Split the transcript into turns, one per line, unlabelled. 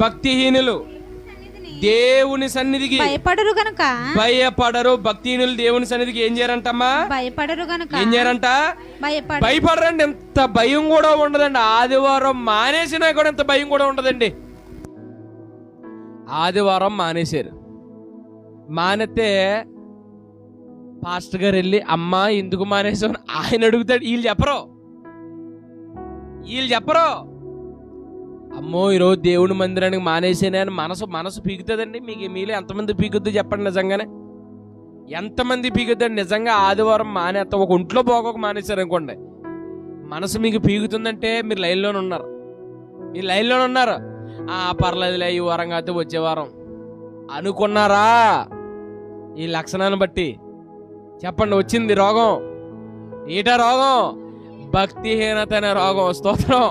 భక్తిహీనులు దేవుని సన్నిధికి భయపడరు. భక్తిహీనులు దేవుని సన్నిధికి ఏం చేయరంటమ్మా?
భయపడరు గనుక.
ఏం చేయరంట? భయపడరండి. ఎంత భయం కూడా ఉండదండి. ఆదివారం మానేసినా కూడా ఎంత భయం కూడా ఉండదండి. ఆదివారం మానేశారు. మానేస్తే పాస్టర్ గారు వెళ్ళి అమ్మా ఎందుకు మానేసావు ఆయన అడుగుతాడు. వీళ్ళు చెప్పరు. అమ్మో ఈరోజు దేవుని మందిరానికి మానేసేనే అని మనసు పీకుతుందండి. మీలో ఎంతమంది పీకుద్దు చెప్పండి? నిజంగానే ఎంతమంది పీకుద్దండి? నిజంగా ఆదివారం మానేస్తా ఒక ఒంట్లో పోగొక మానేశారు అనుకోండి, మనసు మీకు పీకుతుందంటే మీరు లైన్లోనే ఉన్నారు. పర్లేదులే ఈ వారం కాదు వచ్చే వారం అనుకున్నారా? ఈ లక్షణాన్ని బట్టి చెప్పండి, వచ్చింది రోగం. ఏటా రోగం? భక్తిహీనత అనే రోగం. స్తోత్రం.